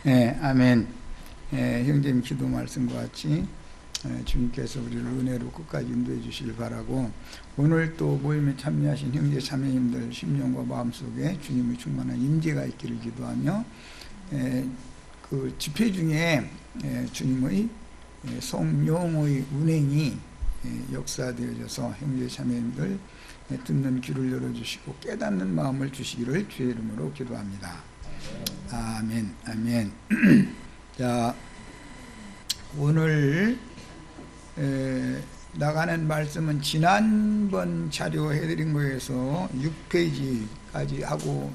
아멘. 형제님 기도 말씀과 같이 주님께서 우리를 은혜로 끝까지 인도해 주시길 바라고, 오늘 또 모임에 참여하신 형제 자매님들 심령과 마음속에 주님의 충만한 임재가 있기를 기도하며, 그 집회 중에 주님의 성령의 운행이 역사되어져서 형제 자매님들 듣는 귀를 열어주시고 깨닫는 마음을 주시기를 주의 이름으로 기도합니다. 아멘. 아멘. 자, 오늘 나가는 말씀은 지난번 자료 해드린 거에서 6페이지까지 하고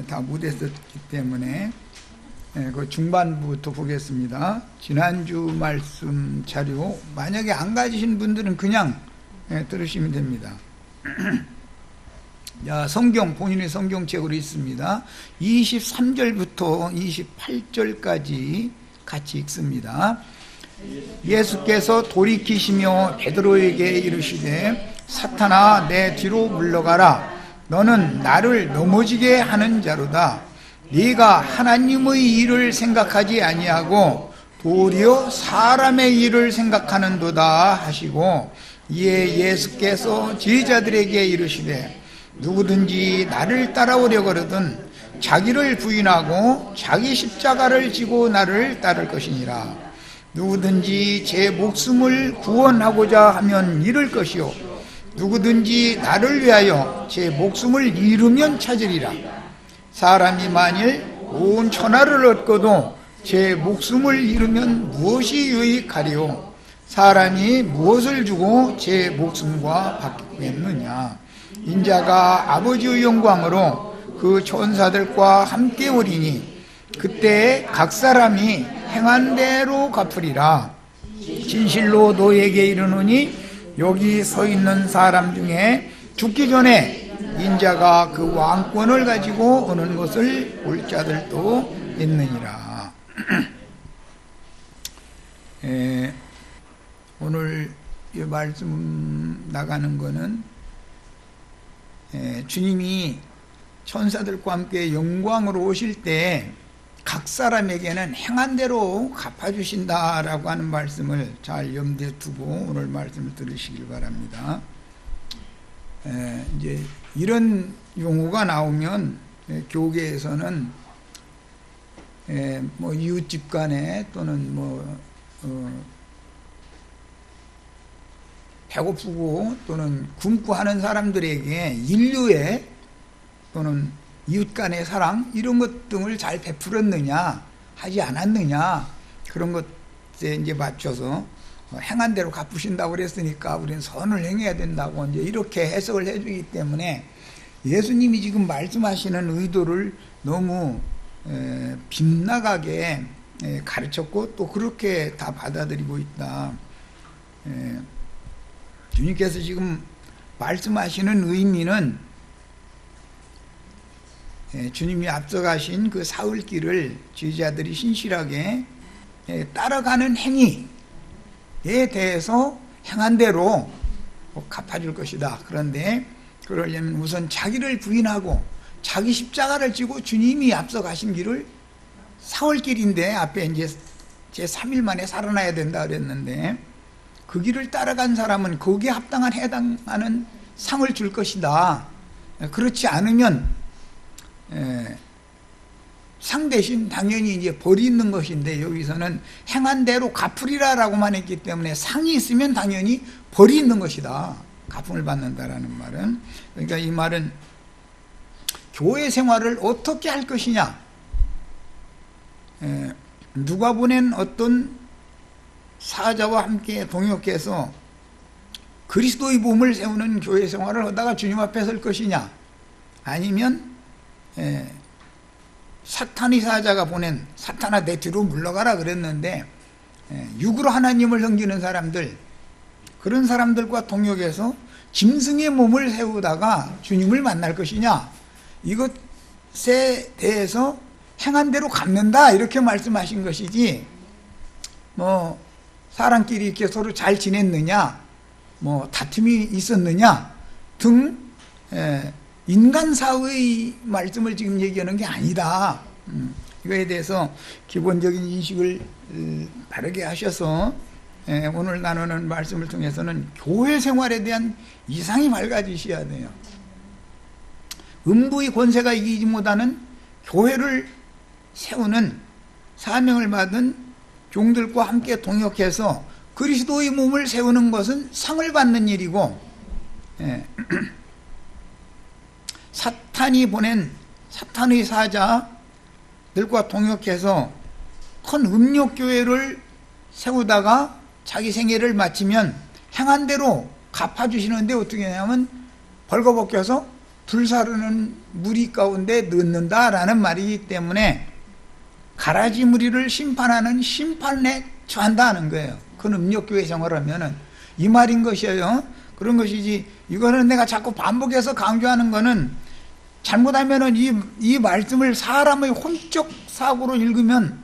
다 못했었기 때문에 그 중반부터 보겠습니다. 지난주 말씀 자료 만약에 안 가지신 분들은 그냥 들으시면 됩니다. 자, 성경, 본인의 성경책으로 있습니다. 23절부터 28절까지 같이 읽습니다. 예수께서 돌이키시며 베드로에게 이르시되 사탄아 내 뒤로 물러가라. 너는 나를 넘어지게 하는 자로다. 네가 하나님의 일을 생각하지 아니하고 도리어 사람의 일을 생각하는도다 하시고, 이에 예수께서 제자들에게 이르시되 누구든지 나를 따라오려거든 자기를 부인하고 자기 십자가를 지고 나를 따를 것이니라. 누구든지 제 목숨을 구원하고자 하면 잃을 것이요 누구든지 나를 위하여 제 목숨을 잃으면 찾으리라. 사람이 만일 온 천하를 얻고도 제 목숨을 잃으면 무엇이 유익하리요? 사람이 무엇을 주고 제 목숨과 바꾸겠느냐? 인자가 아버지의 영광으로 그 천사들과 함께 오리니 그때 각 사람이 행한 대로 갚으리라. 진실로 너에게 이르노니 여기 서 있는 사람 중에 죽기 전에 인자가 그 왕권을 가지고 오는 것을 볼 자들도 있느니라. 오늘 이 말씀 나가는 거는 주님이 천사들과 함께 영광으로 오실 때 각 사람에게는 행한 대로 갚아주신다라고 하는 말씀을 잘 염두에 두고 오늘 말씀을 들으시길 바랍니다. 이제 이런 용어가 나오면 교계에서는 뭐 이웃집 간에 또는 배고프고 또는 굶고 하는 사람들에게 인류의 또는 이웃 간의 사랑 이런 것 등을 잘 베풀었느냐 하지 않았느냐, 그런 것에 이제 맞춰서 행한 대로 갚으신다고 그랬으니까 우리는 선을 행해야 된다고 이제 이렇게 해석을 해주기 때문에 예수님이 지금 말씀하시는 의도를 너무 빗나가게 가르쳤고 또 그렇게 다 받아들이고 있다. 주님께서 지금 말씀하시는 의미는 주님이 앞서가신 그 사흘길을 제자들이 신실하게 따라가는 행위에 대해서 행한 대로 갚아줄 것이다. 그런데 그러려면 우선 자기를 부인하고 자기 십자가를 지고 주님이 앞서가신 길을 사흘길인데 앞에 이제 제 3일 만에 살아나야 된다 그랬는데 그 길을 따라간 사람은 거기에 해당하는 상을 줄 것이다. 그렇지 않으면 상 대신 당연히 이제 벌이 있는 것인데 여기서는 행한 대로 갚으리라라고만 했기 때문에 상이 있으면 당연히 벌이 있는 것이다. 갚음을 받는다라는 말은, 그러니까 이 말은 교회 생활을 어떻게 할 것이냐, 누가 보낸 어떤 사자와 함께 동역해서 그리스도의 몸을 세우는 교회 생활을 하다가 주님 앞에 설 것이냐, 아니면 사탄의 사자가 보낸 사탄아 내 뒤로 물러가라 그랬는데 육으로 하나님을 섬기는 사람들, 그런 사람들과 동역해서 짐승의 몸을 세우다가 주님을 만날 것이냐, 이것에 대해서 행한 대로 갚는다 이렇게 말씀하신 것이지, 사람끼리 이렇게 서로 잘 지냈느냐, 다툼이 있었느냐 등 인간사의 말씀을 지금 얘기하는 게 아니다. 이거에 대해서 기본적인 인식을 바르게 하셔서 오늘 나누는 말씀을 통해서는 교회 생활에 대한 이상이 밝아지셔야 돼요. 음부의 권세가 이기지 못하는 교회를 세우는 사명을 받은 종들과 함께 동역해서 그리스도의 몸을 세우는 것은 상을 받는 일이고, 사탄이 보낸 사탄의 사자들과 동역해서 큰 음욕교회를 세우다가 자기 생애를 마치면 행한 대로 갚아주시는데 어떻게 하냐면 벌거벗겨서 불사르는 무리 가운데 넣는다라는 말이기 때문에 가라지 무리를 심판하는 심판에 처한다는 거예요. 큰 음욕교회 생활하면은 이 말인 것이에요. 그런 것이지, 이거는 내가 자꾸 반복해서 강조하는 거는 잘못하면은 이 말씀을 사람의 혼적 사고로 읽으면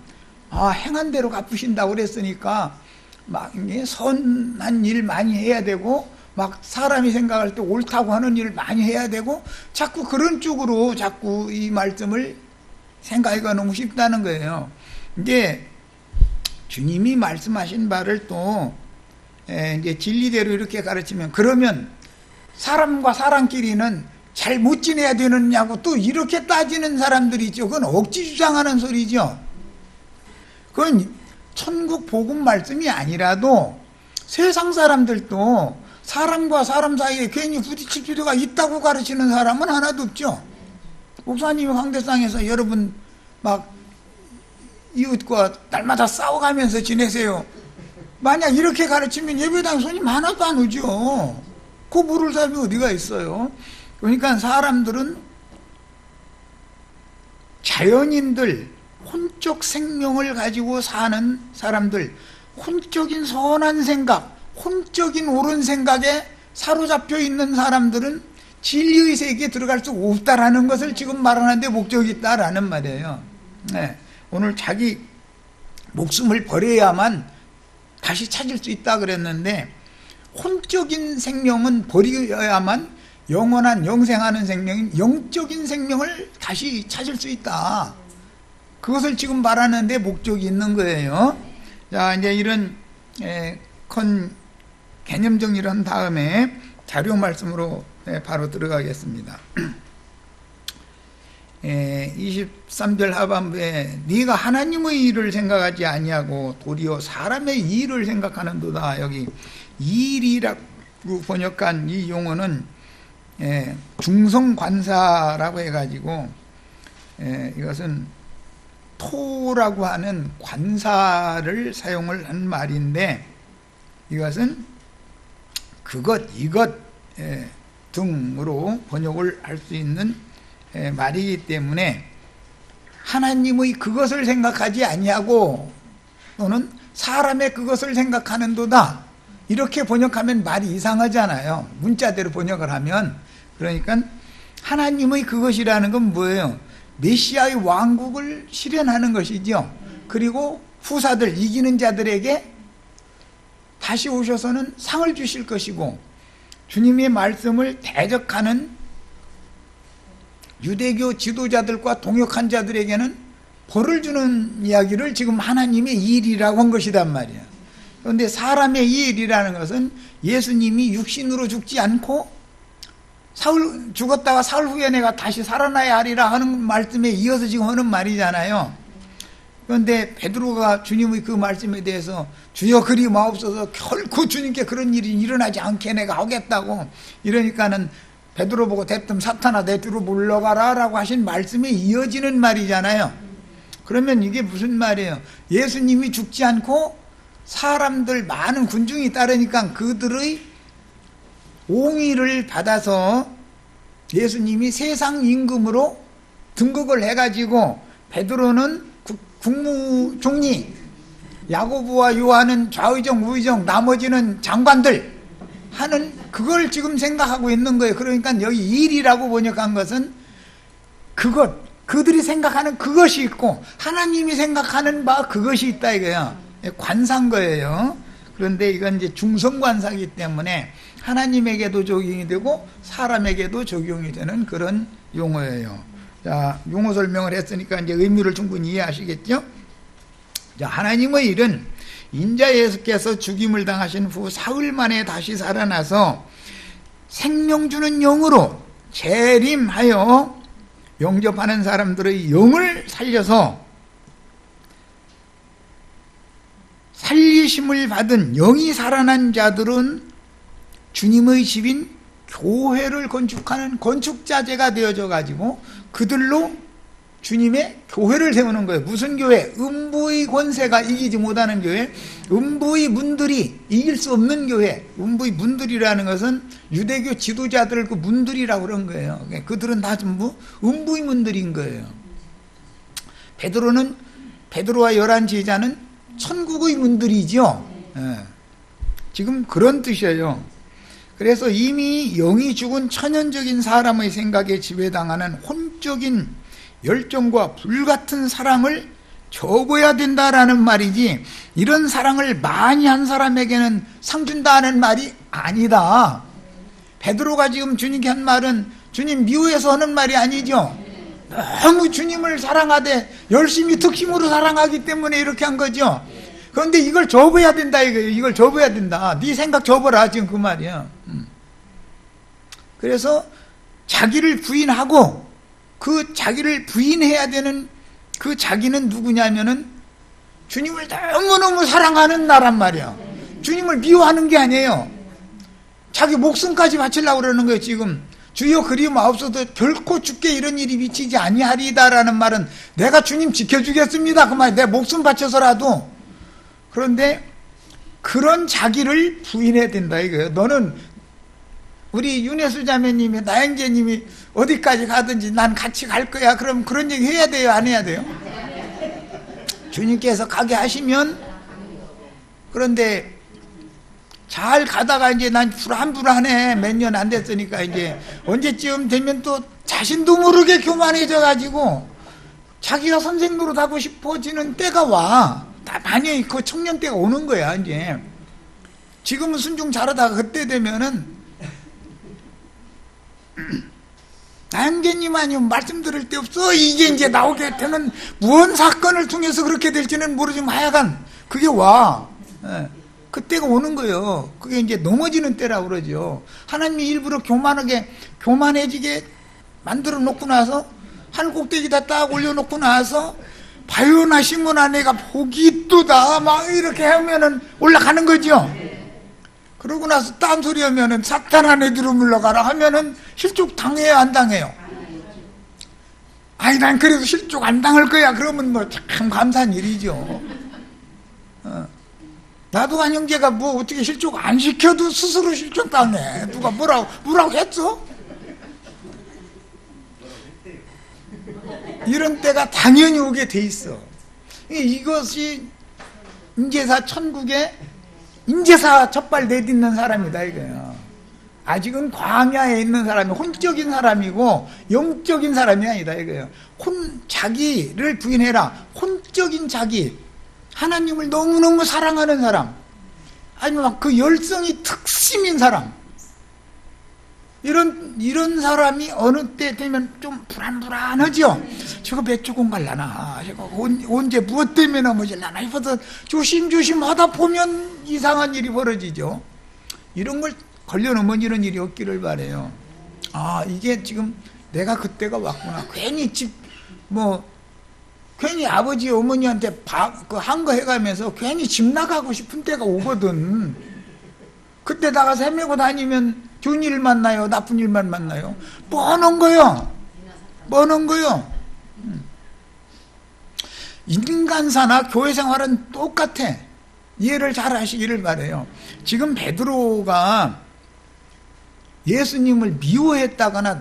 행한 대로 갚으신다고 그랬으니까 막 선한 일 많이 해야 되고 막 사람이 생각할 때 옳다고 하는 일을 많이 해야 되고 자꾸 그런 쪽으로 자꾸 이 말씀을 생각하기가 너무 쉽다는 거예요. 이제 주님이 말씀하신 바를 또 이제 진리대로 이렇게 가르치면, 그러면 사람과 사람끼리는 잘 못 지내야 되느냐고 또 이렇게 따지는 사람들이 있죠. 그건 억지 주장하는 소리죠. 그건 천국 복음 말씀이 아니라도 세상 사람들도 사람과 사람 사이에 괜히 부딪힐 필요가 있다고 가르치는 사람은 하나도 없죠. 목사님이 황대상에서 여러분 막 이웃과 날마다 싸워가면서 지내세요. 만약 이렇게 가르치면 예배당 손님 하나도 안 오죠. 그 물을 사람이 어디가 있어요. 그러니까 사람들은 자연인들, 혼적 생명을 가지고 사는 사람들, 혼적인 선한 생각, 혼적인 옳은 생각에 사로잡혀 있는 사람들은 진리의 세계에 들어갈 수 없다라는 것을 지금 말하는데 목적이 있다라는 말이에요. 오늘 자기 목숨을 버려야만 다시 찾을 수 있다 그랬는데, 혼적인 생명은 버려야만 영원한 영생하는 생명인 영적인 생명을 다시 찾을 수 있다. 그것을 지금 말하는데 목적이 있는 거예요. 자, 이제 이런 큰 개념 정리를 한 다음에 자료 말씀으로 바로 들어가겠습니다. 23절 하반부에 네가 하나님의 일을 생각하지 아니하고 도리어 사람의 일을 생각하는도다. 여기 일이라고 번역한 이 용어는 중성관사라고 해가지고 이것은 토라고 하는 관사를 사용을 한 말인데, 이것은 그것, 이것 등으로 번역을 할 수 있는 말이기 때문에 하나님의 그것을 생각하지 아니하고 또는 사람의 그것을 생각하는도다, 이렇게 번역하면 말이 이상하잖아요. 문자대로 번역을 하면. 그러니까 하나님의 그것이라는 건 뭐예요? 메시아의 왕국을 실현하는 것이죠. 그리고 후사들, 이기는 자들에게 다시 오셔서는 상을 주실 것이고, 주님의 말씀을 대적하는 유대교 지도자들과 동역한 자들에게는 벌을 주는 이야기를 지금 하나님의 일이라고 한 것이란 말이에요. 그런데 사람의 일이라는 것은 예수님이 육신으로 죽지 않고 죽었다가 사흘 후에 내가 다시 살아나야 하리라 하는 말씀에 이어서 지금 하는 말이잖아요. 그런데 베드로가 주님의 그 말씀에 대해서 주여 그리 마옵소서, 결코 주님께 그런 일이 일어나지 않게 내가 하겠다고 이러니까는 베드로 보고 대뜸 사탄아 내 뒤로 물러가라 라고 하신 말씀에 이어지는 말이잖아요. 그러면 이게 무슨 말이에요? 예수님이 죽지 않고 사람들 많은 군중이 따르니까 그들의 옹의를 받아서 예수님이 세상 임금으로 등극을 해가지고 베드로는 국무총리, 야고보와 요한은 좌의정 우의정, 나머지는 장관들 하는 그걸 지금 생각하고 있는 거예요. 그러니까 여기 일이라고 번역한 것은 그것, 그들이 생각하는 그것이 있고 하나님이 생각하는 바 그것이 있다 이거야. 관사인 거예요. 그런데 이건 이제 중성관사이기 때문에 하나님에게도 적용이 되고 사람에게도 적용이 되는 그런 용어예요. 자, 용어 설명을 했으니까 이제 의미를 충분히 이해하시겠죠? 자, 하나님의 일은 인자 예수께서 죽임을 당하신 후 사흘 만에 다시 살아나서 생명 주는 영으로 재림하여 영접하는 사람들의 영을 살려서 살리심을 받은 영이 살아난 자들은 주님의 집인 교회를 건축하는 건축자재가 되어져 가지고 그들로 주님의 교회를 세우는 거예요. 무슨 교회? 음부의 권세가 이기지 못하는 교회, 음부의 문들이 이길 수 없는 교회. 음부의 문들이라는 것은 유대교 지도자들 그 문들이라고 그런 거예요. 그들은 다 전부 음부의 문들인 거예요. 베드로와 11 제자는 천국의 문들이죠. 예. 지금 그런 뜻이에요. 그래서 이미 영이 죽은 천연적인 사람의 생각에 지배당하는 혼적인 열정과 불같은 사랑을 접어야 된다라는 말이지, 이런 사랑을 많이 한 사람에게는 상 준다는 말이 아니다. 베드로가 지금 주님께 한 말은 주님 미워해서 하는 말이 아니죠. 너무 주님을 사랑하되 열심히 특심으로 사랑하기 때문에 이렇게 한 거죠. 그런데 이걸 접어야 된다 이거예요. 이걸 접어야 된다. 네 생각 접어라, 지금 그 말이야. 그래서 자기를 부인하고, 그 자기를 부인해야 되는 그 자기는 누구냐면은 주님을 너무너무 사랑하는 나란 말이야. 주님을 미워하는 게 아니에요. 자기 목숨까지 바치려고 그러는 거예요. 지금 주여 그리마옵소서 결코 죽게 이런 일이 미치지 아니하리다라는 말은 내가 주님 지켜주겠습니다 그 말, 내 목숨 바쳐서라도. 그런데 그런 자기를 부인해야 된다 이거예요. 너는 우리 윤혜수 자매님이, 나영재님이 어디까지 가든지 난 같이 갈 거야. 그럼 그런 얘기 해야 돼요? 안 해야 돼요? 주님께서 가게 하시면. 그런데 잘 가다가 이제 난 불안해. 몇 년 안 됐으니까 이제 언제쯤 되면 또 자신도 모르게 교만해져 가지고 자기가 선생 노릇하고 싶어지는 때가 와. 다 많이 그 청년 때가 오는 거야. 이제 지금은 순종 잘하다가 그때 되면은 나영재님 아니면 말씀 들을 데 없어. 이게 이제 나오게 되는 무언 사건을 통해서 그렇게 될지는 모르지만 하여간 그게 와. 예. 그때가 오는 거예요. 그게 이제 넘어지는 때라고 그러죠. 하나님이 일부러 교만해지게 만들어 놓고 나서 하늘 꼭대기다 딱 올려놓고 나서 바요나 시몬아 내가 복이 있도다 막 이렇게 하면은 올라가는 거죠. 그러고 나서 딴소리 하면은 사탄 안에 들어 물러가라 하면은 실족 당해요, 안 당해요? 아니 난 그래도 실족 안 당할 거야. 그러면 뭐 참 감사한 일이죠. 나도 한 형제가 뭐 어떻게 실족 안 시켜도 스스로 실족 당해. 누가 뭐라고 했어? 이런 때가 당연히 오게 돼 있어. 이것이 인제사 천국에 인제사 첫발 내딛는 사람이다 이거예요. 아직은 광야에 있는 사람이 혼적인 사람이고 영적인 사람이 아니다 이거예요. 자기를 부인해라. 혼적인 자기, 하나님을 너무너무 사랑하는 사람, 아니면 그 열성이 특심인 사람, 이런 사람이 어느 때 되면 좀 불안하죠. 저거 몇 조금 갈라나, 저거 언제 무엇 때문에 넘어질라나 싶어서 조심조심 하다 보면 이상한 일이 벌어지죠. 이런 걸 걸려놓으면 이런 일이 없기를 바래요. 아, 이게 지금 내가 그때가 왔구나. 괜히 괜히 아버지 어머니한테 한 거 해가면서 괜히 집 나가고 싶은 때가 오거든. 그때 나가서 헤매고 다니면 좋은 일 만나요? 나쁜 일만 만나요? 뻔한 거요. 인간사나 교회 생활은 똑같아. 이해를 잘 하시기를 바래요. 지금 베드로가 예수님을 미워했다거나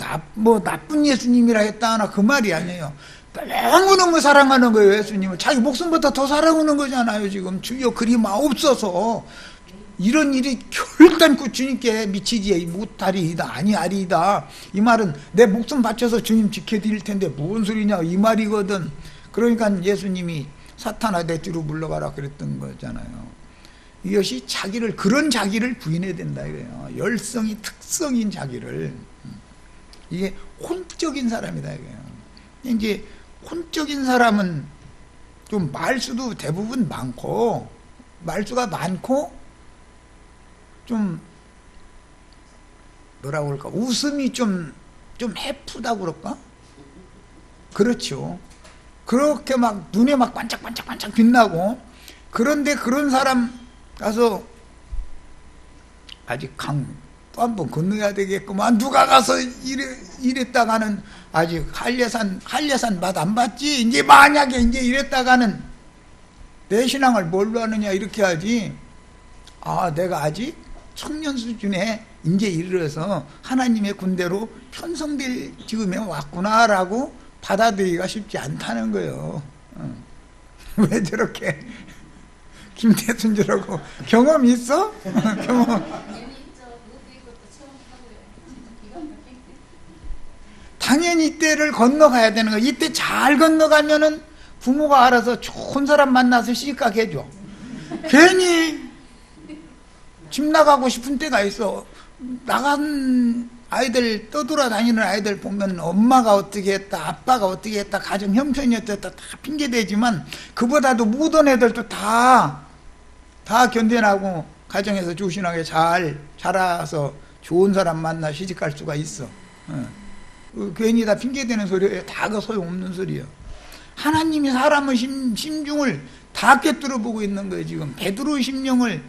나쁜 예수님이라 했다거나 그 말이 아니에요. 너무너무 사랑하는 거예요. 예수님을 자기 목숨보다 더 사랑하는 거잖아요. 지금 주여 그리 마옵소서. 이런 일이 결단코 주님께 미치지 못하리이다 아니하리이다. 이 말은 내 목숨 바쳐서 주님 지켜드릴 텐데 무슨 소리냐 이 말이거든. 그러니까 예수님이 사탄아 내 뒤로 물러가라 그랬던 거잖아요. 이것이 그런 자기를 부인해야 된다 이거예요. 열성이 특성인 자기를. 이게 혼적인 사람이다 이거예요. 이제 혼적인 사람은 좀 말수도 대부분 많고, 말수가 많고, 좀, 뭐라고 그럴까, 웃음이 좀 해프다고 그럴까? 그렇죠. 그렇게 막 눈에 막 반짝반짝반짝 빛나고, 그런데 그런 사람 가서 아직 강 또 한 번 건너야 되겠구만. 누가 가서 이랬다가는 아직 한려산 맛 안 봤지. 이제 만약에 이제 이랬다가는 내 신앙을 뭘로 하느냐 이렇게 하지. 아, 내가 아직 청년 수준에 이제 이르러서 하나님의 군대로 편성될 지금에 왔구나라고 받아들이기가 쉽지 않다는 거예요. 왜 저렇게 김대순 저라고 경험 있어? 경험. 당연히 이때를 건너가야 되는 거야. 이때 잘 건너가면은 부모가 알아서 좋은 사람 만나서 시집가게 해줘. 괜히 집 나가고 싶은 때가 있어. 나간 아이들, 떠돌아다니는 아이들 보면 엄마가 어떻게 했다, 아빠가 어떻게 했다, 가정 형편이었다 다 핑계대지만 그보다도 모든 애들도 다 견뎌나고 가정에서 조신하게 잘 자라서 좋은 사람 만나 시집갈 수가 있어. 괜히 다 핑계대는 소리예요. 다 그 소용없는 소리예요. 하나님이 사람의 심중을 다 꿰뚫어 보고 있는 거예요. 지금 베드로의 심령을,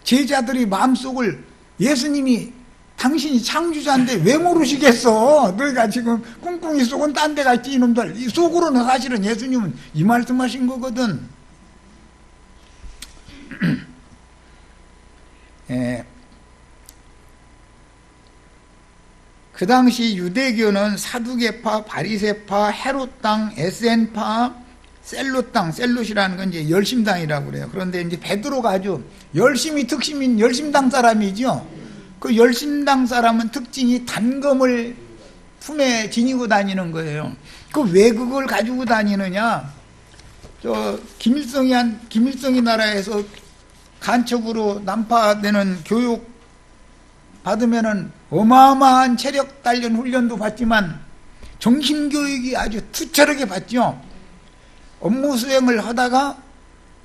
제자들의 마음속을 예수님이 당신이 창조자인데 왜 모르시겠어? 너희가 지금 꿍꿍이 속은 딴 데 갔지 이놈들. 이 속으로는 사실은 예수님은 이 말씀하신 거거든. 예. 그 당시 유대교는 사두개파, 바리새파, 헤롯당, 에센파, 셀롯당, 셀롯이라는 건 이제 열심당이라고 그래요. 그런데 이제 베드로가 아주 열심히 특심인 열심당 사람이죠. 그 열심당 사람은 특징이 단검을 품에 지니고 다니는 거예요. 그 왜 그걸 가지고 다니느냐? 김일성이 나라에서 간첩으로 난파되는 교육 받으면은 어마어마한 체력 단련 훈련도 받지만 정신교육이 아주 투철하게 받죠. 업무 수행을 하다가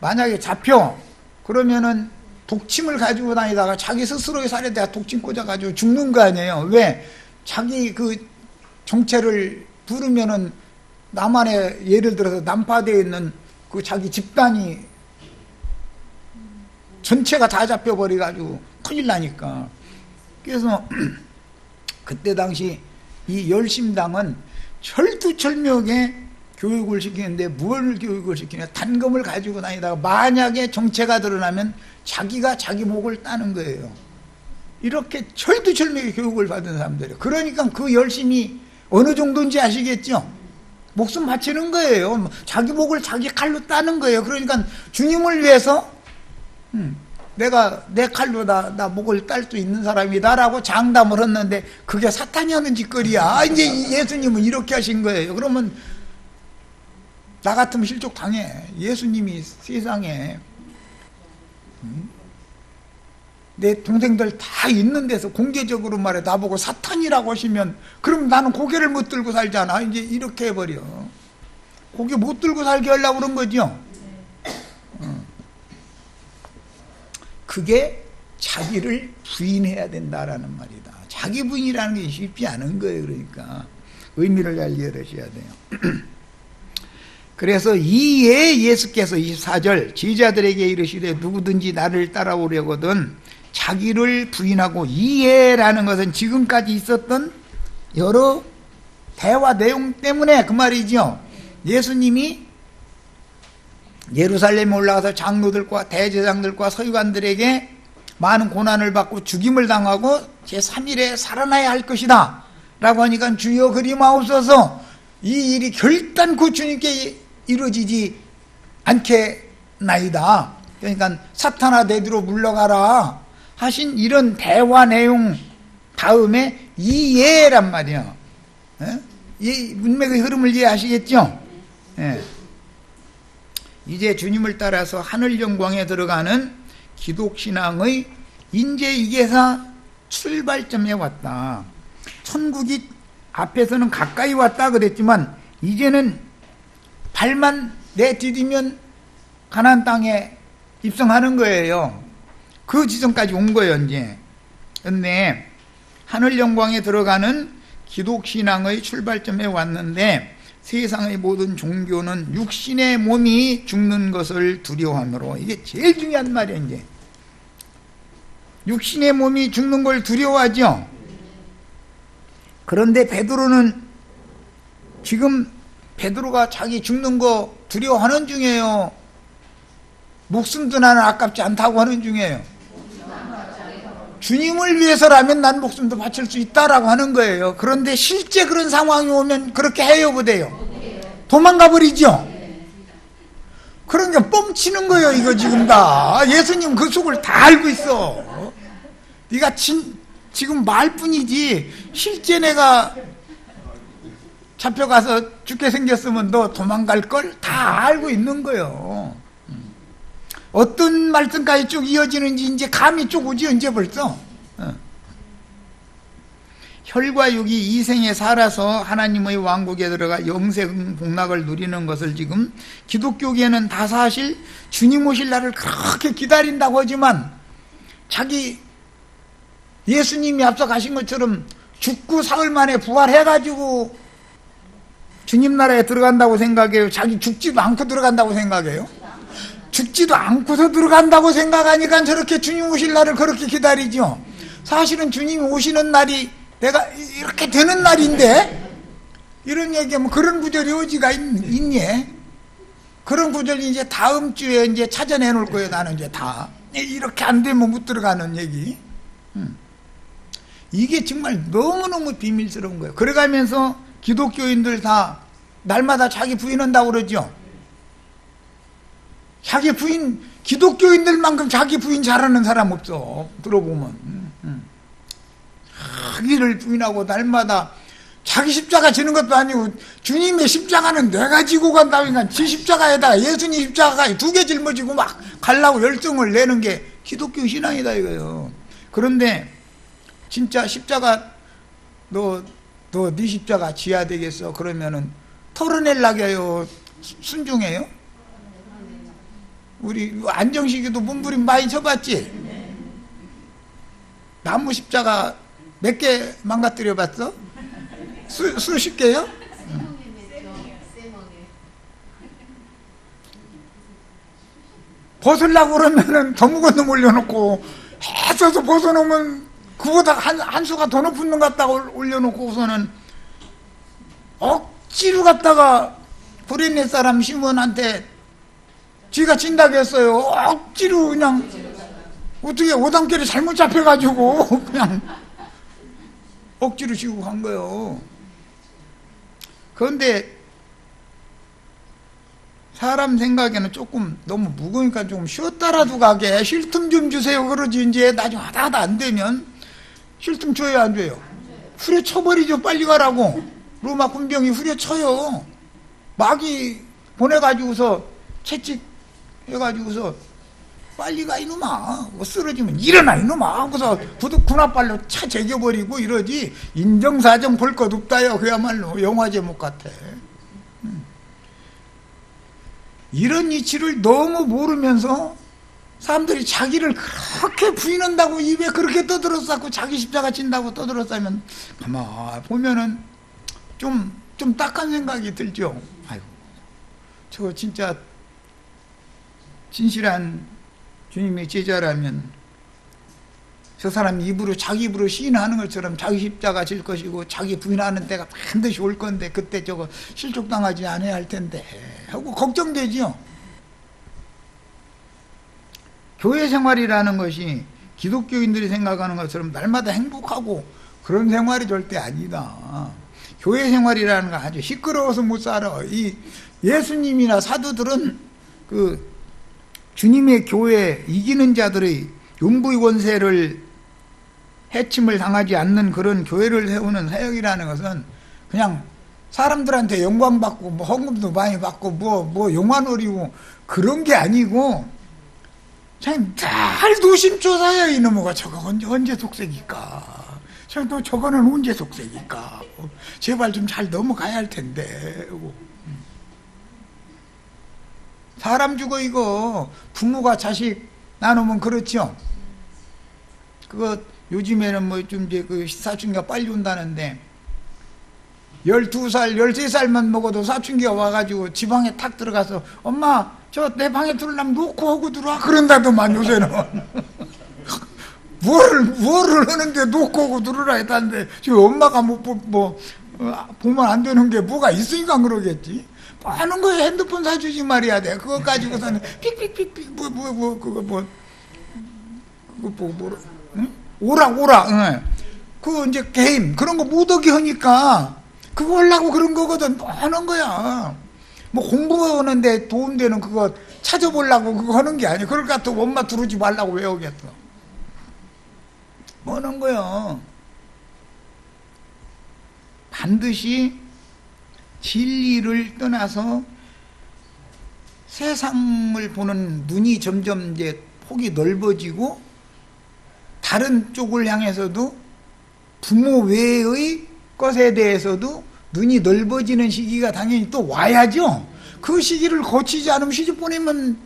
만약에 잡혀 그러면은 독침을 가지고 다니다가 자기 스스로의 살에다가 독침 꽂아가지고 죽는 거 아니에요. 왜? 자기 그 정체를 부르면은 남한에 예를 들어서 난파되어 있는 그 자기 집단이 전체가 다 잡혀버려가지고 큰일 나니까. 그래서 그때 당시 이 열심당은 철두철미하게 교육을 시키는데 뭘 교육을 시키냐? 단검을 가지고 다니다가 만약에 정체가 드러나면 자기가 자기 목을 따는 거예요. 이렇게 철두철미하게 교육을 받은 사람들이에요. 그러니까 그 열심이 어느 정도인지 아시겠죠? 목숨 바치는 거예요. 자기 목을 자기 칼로 따는 거예요. 그러니까 주님을 위해서 내가 내 칼로 나 목을 딸 수 있는 사람이다라고 장담을 했는데 그게 사탄이 하는 짓거리야. 이제 예수님은 이렇게 하신 거예요. 그러면 나 같으면 실족 당해. 예수님이 세상에 내 동생들 다 있는 데서 공개적으로 말해 나보고 사탄이라고 하시면 그럼 나는 고개를 못 들고 살잖아. 이제 이렇게 해버려. 고개 못 들고 살게 하려고 그런 거죠. 그게 자기를 부인해야 된다라는 말이다. 자기 부인이라는 게 쉽지 않은 거예요. 그러니까 의미를 잘 이해하셔야 돼요. 그래서 이에 예수께서 24절 제자들에게 이르시되 누구든지 나를 따라오려거든 자기를 부인하고, 이에라는 것은 지금까지 있었던 여러 대화 내용 때문에 그 말이죠. 예수님이 예루살렘에 올라가서 장로들과 대제사장들과 서기관들에게 많은 고난을 받고 죽임을 당하고 제3일에 살아나야 할 것이다 라고 하니까 주여 그리마옵소서, 이 일이 결단코 주님께 이루어지지 않겠나이다. 그러니까 사탄아 내 뒤로 물러가라 하신 이런 대화 내용 다음에 이해란 말이야. 이 문맥의 흐름을 이해하시겠죠? 예. 이제 주님을 따라서 하늘 영광에 들어가는 기독신앙의 인재 이게사 출발점에 왔다. 천국이 앞에서는 가까이 왔다 그랬지만 이제는 발만 내디디면 가나안 땅에 입성하는 거예요. 그 지점까지 온 거예요, 이제. 근데 하늘 영광에 들어가는 기독신앙의 출발점에 왔는데, 세상의 모든 종교는 육신의 몸이 죽는 것을 두려워하므로, 이게 제일 중요한 말이에요. 이제 육신의 몸이 죽는 걸 두려워하죠. 그런데 베드로는 지금 베드로가 자기 죽는 거 두려워하는 중이에요, 목숨도 나는 아깝지 않다고 하는 중이에요? 주님을 위해서라면 난 목숨도 바칠 수 있다라고 하는 거예요. 그런데 실제 그런 상황이 오면 그렇게 해요, 못해요? 도망가 버리죠. 그런 게 뻥치는 거예요, 이거 지금 다. 예수님 그 속을 다 알고 있어. 네가 지금 말뿐이지 실제 내가 잡혀가서 죽게 생겼으면 너 도망갈 걸 다 알고 있는 거예요. 어떤 말씀까지 쭉 이어지는지 이제 감이 쭉 오지, 이제 벌써. 혈과 육이 이 생에 살아서 하나님의 왕국에 들어가 영생 복락을 누리는 것을 지금 기독교계는 다 사실 주님 오실 날을 그렇게 기다린다고 하지만, 자기 예수님이 앞서 가신 것처럼 죽고 사흘 만에 부활해가지고 주님 나라에 들어간다고 생각해요? 자기 죽지도 않고 들어간다고 생각해요? 죽지도 않고서 들어간다고 생각하니까 저렇게 주님 오실 날을 그렇게 기다리죠. 사실은 주님이 오시는 날이 내가 이렇게 되는 날인데, 이런 얘기하면 그런 구절이 어디가 있니? 그런 구절이 이제 다음 주에 이제 찾아내 놓을 거예요. 나는 이제 다 이렇게 안 되면 못 들어가는 얘기. 이게 정말 너무너무 비밀스러운 거예요. 그래가면서 기독교인들 다 날마다 자기 부인한다고 그러죠. 자기 부인, 기독교인들만큼 자기 부인 잘하는 사람 없어. 들어보면 자기를 부인하고 날마다 자기 십자가 지는 것도 아니고, 주님의 십자가는 내가 지고 간다니까 지 십자가에다가 예수님 십자가가 2개 짊어지고 막 가려고 열정을 내는 게 기독교 신앙이다 이거예요. 그런데 진짜 십자가 너 네 십자가 지어야 되겠어 그러면은 털어내려고 해요, 순종해요? 우리 안정식이도 몸부림 많이 쳐봤지? 나무 십자가 몇 개 망가뜨려 봤어? 수십 개요? 벗으려고 그러면은 더 무거운 놈 올려놓고, 해서서 벗어놓으면 그보다 한 수가 더 높은 놈 갖다가 올려놓고서는 억지로 갖다가 브레네 사람 시몬한테 쥐가 진다고 했어요. 억지로 그냥 어떻게 오당길에 잘못 잡혀가지고 그냥 억지로 지고 간 거예요. 그런데 사람 생각에는 조금 너무 무거우니까 좀 쉬었다라도 가게 쉴 틈 좀 주세요 그러지. 이제 나중에 하다 안 되면 쉴 틈 줘요, 안 줘요? 후려쳐버리죠. 빨리 가라고. 로마 군병이 후려쳐요. 마귀 보내가지고서 채찍해가지고서 빨리 가 이놈아, 뭐 쓰러지면 일어나 이놈아 하고서 군합발로 차 제겨버리고 이러지. 인정사정 볼 것 없다요. 그야말로 영화 제목 같아. 이런 이치를 너무 모르면서 사람들이 자기를 그렇게 부인한다고 입에 그렇게 떠들었었고 자기 십자가 진다고 떠들었다면 가만 보면은 좀 딱한 생각이 들죠. 아이고, 저 진짜 진실한 주님의 제자라면 저 사람 입으로 자기 입으로 시인하는 것처럼 자기 십자가 질 것이고 자기 부인하는 때가 반드시 올 건데 그때 저거 실족당하지 않아야 할 텐데 하고 걱정되지요. 교회 생활이라는 것이 기독교인들이 생각하는 것처럼 날마다 행복하고 그런 생활이 절대 아니다. 교회 생활이라는 건 아주 시끄러워서 못 살아. 이 예수님이나 사도들은 그 주님의 교회 이기는 자들의 용부의 권세를 해침을 당하지 않는 그런 교회를 세우는 사역이라는 것은 그냥 사람들한테 영광받고 뭐 헌금도 많이 받고 뭐 영화 노리고 그런 게 아니고 그냥 잘 노심초사야. 이놈아가 저거 언제 속색일까. 너 저거는 언제 속색일까? 제발 좀 잘 넘어가야 할 텐데. 사람 주고 이거 부모가 자식 나누면 그렇죠. 그거 요즘에는 뭐 좀 이제 그 사춘기가 빨리 온다는데 12살, 13살만 먹어도 사춘기가 와가지고 지방에 탁 들어가서 엄마 저 내 방에 들어오려면 놓고 오고 들어와 그런다더만 요새는. 뭐를 하는데 놓고 오고 들어라 했다는데 지금 엄마가 보면 안 되는 게 뭐가 있으니까 그러겠지. 뭐 하는 거에 핸드폰 사주지 말이야 돼. 그거 가지고서는 삑삑삑삑 그거 응? 오락 응. 그 이제 게임 그런 거 못 오게 하니까 그거 하려고 그런 거거든. 뭐 하는 거야. 뭐 공부하는데 도움되는 그거 찾아보려고 그거 하는 게 아니야. 그럴 것 같아. 엄마 들어오지 말라고 왜 오겠어. 뭐 하는 거야. 반드시 진리를 떠나서 세상을 보는 눈이 점점 이제 폭이 넓어지고 다른 쪽을 향해서도 부모 외의 것에 대해서도 눈이 넓어지는 시기가 당연히 또 와야죠. 그 시기를 거치지 않으면 시집 보내면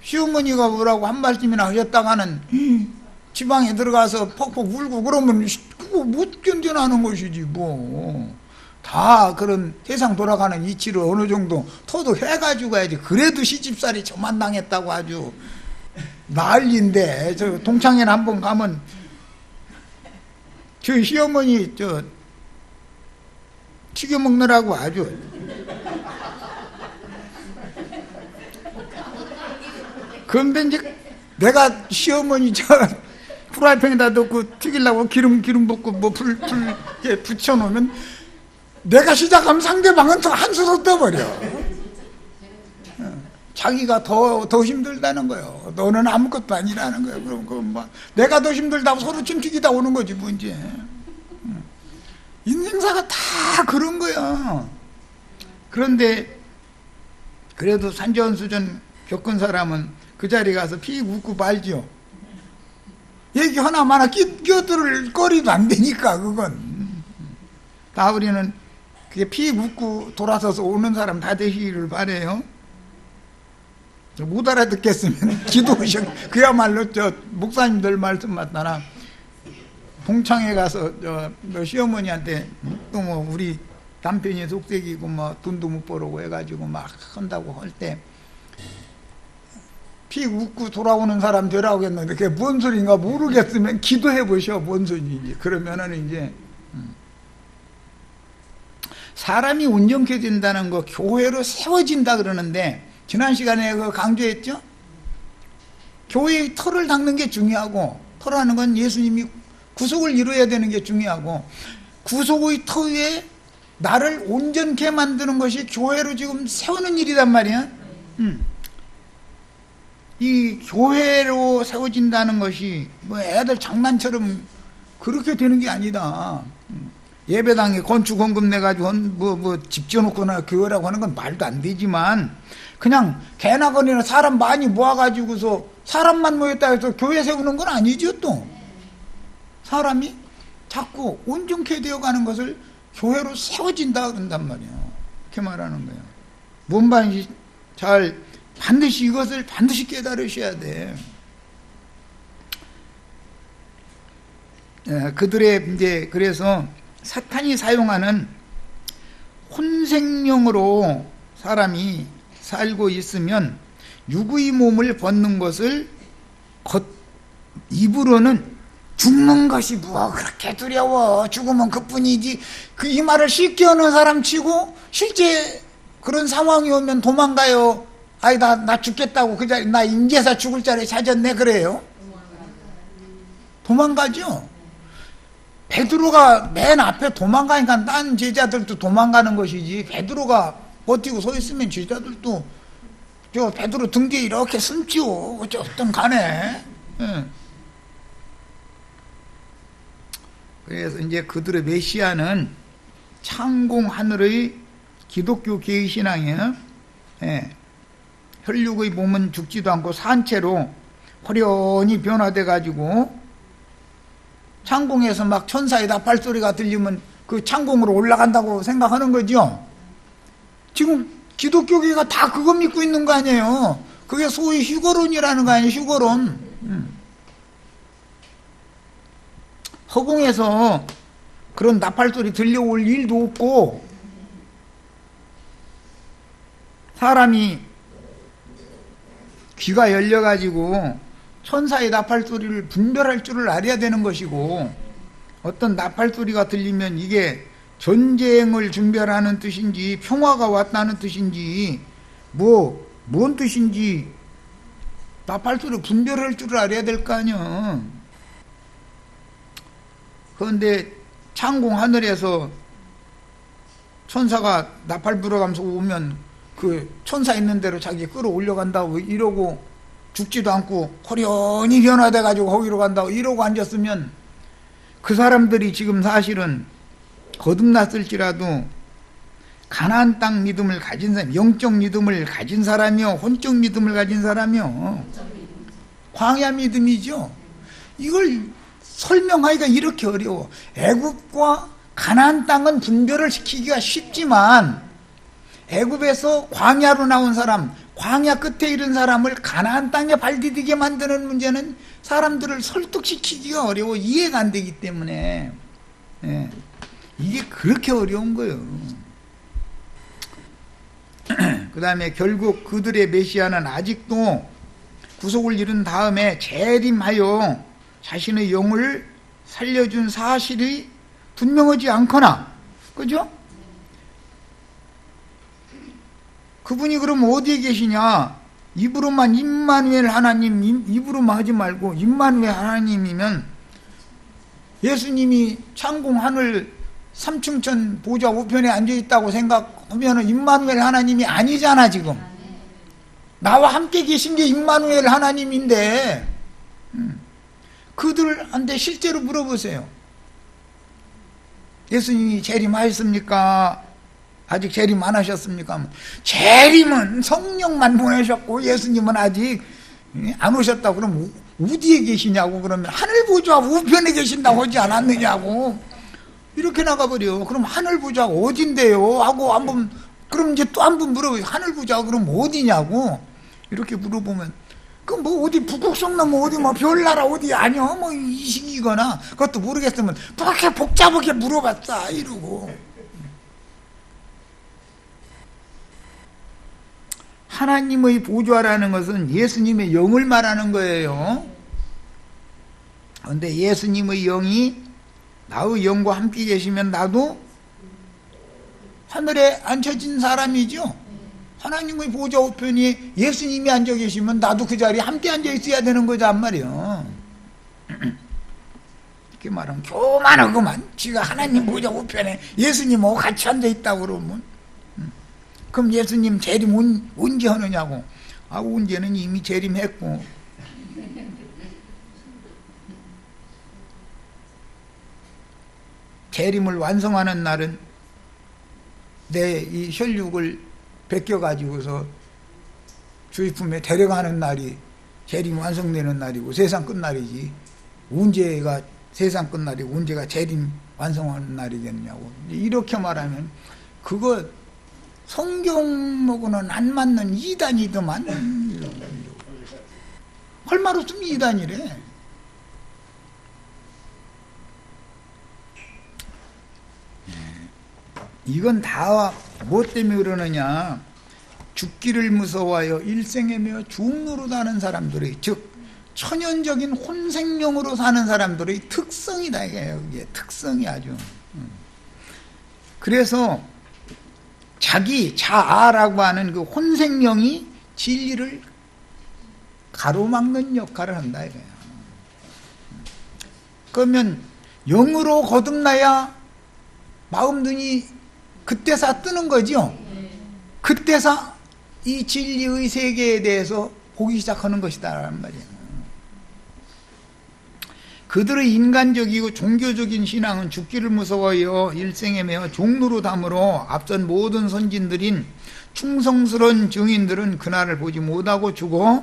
시어머니가 뭐라고 한 말씀이나 하셨다가는 지방에 들어가서 퍽퍽 울고 그러면 그거 못 견뎌나는 것이지 뭐. 다 그런 세상 돌아가는 이치를 어느 정도 토도해가지고 가야지. 그래도 시집살이 저만 당했다고 아주 난리인데. 저 동창회는 한번 가면 저 시어머니 저 튀겨 먹느라고 아주 그런데 이제 내가 시어머니 저 프라이팬에다 넣고 튀기려고 기름 붓고 뭐 불 붙여놓으면 내가 시작하면 상대방은 더 한수로 떠버려. 자기가 더 힘들다는 거예요. 너는 아무것도 아니라는 거예요. 그럼 뭐 내가 더 힘들다고 서로 찜튀기다 오는 거지 뭐 이제. 인생사가 다 그런 거야. 그런데 그래도 산전수전 겪은 사람은 그 자리에 가서 피 웃고 말죠. 얘기 하나마나 끼어들 거리도 안 되니까 그건. 다 우리는 그게 피 웃고 돌아서서 오는 사람 다 되시기를 바래요. 못 알아듣겠으면 기도하셔. 그야말로 저 목사님들 말씀 맞다나 동창회 가서 너 시어머니한테 또 뭐 우리 남편이 속색이고 뭐 돈도 못 벌고 해가지고 막 한다고 할 때 피 웃고 돌아오는 사람 되라고 했는데 그게 뭔 소리인가 모르겠으면 기도해 보셔. 뭔 소리인지. 그러면은 이제 사람이 온전케 된다는 거 교회로 세워진다 그러는데 지난 시간에 그 강조했죠? 교회의 털을 닦는 게 중요하고 털하는 건 예수님이 구속을 이루어야 되는 게 중요하고 구속의 터 위에 나를 온전케 만드는 것이 교회로 지금 세우는 일이란 말이야. 이 교회로 세워진다는 것이 뭐 애들 장난처럼 그렇게 되는 게 아니다. 예배당에 건축 헌금 내가지고 집 지어놓거나 교회라고 하는 건 말도 안 되지만 그냥 개나 거니나 사람 많이 모아가지고서 사람만 모였다 해서 교회 세우는 건 아니죠. 또 사람이 자꾸 온전케 되어가는 것을 교회로 세워진다 그런단 말이야. 이렇게 말하는 거예요. 뭔 말인지 반드시 이것을 반드시 깨달으셔야 돼. 그들의 이제 그래서 사탄이 사용하는 혼생령으로 사람이 살고 있으면 육의 몸을 벗는 것을 입으로는 죽는 것이 뭐 그렇게 두려워. 죽으면 그뿐이지. 이 말을 쉽게 하는 사람 치고 실제 그런 상황이 오면 도망가요. 아이 나 죽겠다고 그 자리 나 인제사 죽을 자리 찾았네 그래요. 도망가죠. 베드로가 맨 앞에 도망가니까 딴 제자들도 도망가는 것이지 베드로가 버티고 서 있으면 제자들도 저 베드로 등 뒤에 이렇게 숨지요. 어쨌든 간에. 그래서 이제 그들의 메시아는 창공 하늘의 기독교 계시신앙이에요. 혈육의 몸은 죽지도 않고 산채로 호련히 변화돼 가지고 창공에서 막 천사의 나팔소리가 들리면 그 창공으로 올라간다고 생각하는 거죠. 지금 기독교계가 다 그거 믿고 있는 거 아니에요. 그게 소위 휴거론이라는 거 아니에요. 휴거론. 허공에서 그런 나팔소리 들려올 일도 없고, 사람이 귀가 열려가지고 천사의 나팔소리를 분별할 줄을 알아야 되는 것이고, 어떤 나팔소리가 들리면 이게 전쟁을 준비하라는 뜻인지 평화가 왔다는 뜻인지 뭔 뜻인지 나팔소리 분별할 줄을 알아야 될 거 아니야. 그런데 창공 하늘에서 천사가 나팔 불어가면서 오면 그 천사 있는 대로 자기 끌어올려간다고 이러고, 죽지도 않고 호련히 변화돼 가지고 거기로 간다고 이러고 앉았으면, 그 사람들이 지금 사실은 거듭났을지라도 가나안 땅 믿음을 가진 사람, 영적 믿음을 가진 사람이요, 혼적 믿음을 가진 사람이요, 광야 믿음이죠. 이걸 설명하기가 이렇게 어려워. 애굽과 가나안 땅은 분별을 시키기가 쉽지만, 애굽에서 광야로 나온 사람, 광야 끝에 이른 사람을 가나안 땅에 발 디디게 만드는 문제는 사람들을 설득시키기가 어려워. 이해가 안 되기 때문에. 예. 이게 그렇게 어려운 거예요. 그 다음에 결국 그들의 메시아는 아직도 구속을 이룬 다음에 재림하여 자신의 영을 살려준 사실이 분명하지 않거나, 그죠? 그분이 그럼 어디에 계시냐? 입으로만 임마누엘 하나님, 입으로만 하지 말고 임마누엘 하나님이면, 예수님이 창공 하늘 삼층천 보좌 우편에 앉아있다고 생각하면 임마누엘 하나님이 아니잖아. 지금 나와 함께 계신 게 임마누엘 하나님인데, 그들한테 실제로 물어보세요. 예수님이 재림하였습니까? 아직 재림 안 하셨습니까? 재림은 성령만 보내셨고 예수님은 아직 안 오셨다고. 그럼 어디에 계시냐고. 그러면 하늘 보좌 우편에 계신다고 하지 않았느냐고. 이렇게 나가버려. 그럼 하늘 보좌 어딘데요? 하고 한번, 그럼 이제 또 한 번 물어봐요. 하늘 보좌 그럼 어디냐고. 이렇게 물어보면, 그 뭐 어디 북극성 넘어 어디 뭐 별나라 어디 아니야? 뭐 이식이거나 그것도 모르겠으면 그렇게 복잡하게 물어봤다 이러고. 하나님의 보좌라는 것은 예수님의 영을 말하는 거예요. 그런데 예수님의 영이 나의 영과 함께 계시면 나도 하늘에 앉혀진 사람이죠. 하나님의 보좌 우편에 예수님이 앉아 계시면 나도 그 자리에 함께 앉아 있어야 되는 거란 말이에요. 이렇게 말하면 교만하구만. 지가 하나님 보좌 우편에 예수님하고 같이 앉아 있다고 그러면, 그럼 예수님 재림 언제 하느냐고. 아, 언제는 이미 재림했고. 재림을 완성하는 날은 내 이 혈육을 베껴가지고서 주의 품에 데려가는 날이 재림 완성되는 날이고 세상 끝날이지. 언제가 세상 끝날이고 언제가 재림 완성하는 날이겠냐고. 이렇게 말하면 그거 성경하고는 안 맞는 이단이더만. 할 말 없으면 이단이래. 이건 다 뭐 때문에 그러느냐. 죽기를 무서워하여 일생에 매어 중노로 사는 사람들의, 즉 천연적인 혼생령으로 사는 사람들의 특성이다. 이게 특성이 아주. 그래서 자기 자아라고 하는 그 혼생령이 진리를 가로막는 역할을 한다 이거야. 그러면 영으로 거듭나야 마음 눈이 그때서 뜨는 거죠. 그때서 이 진리의 세계에 대해서 보기 시작하는 것이다라는 말이에요. 그들의 인간적이고 종교적인 신앙은 죽기를 무서워하여 일생에 매어 종로로 담으로 앞선 모든 선진들인 충성스러운 증인들은 그날을 보지 못하고 죽어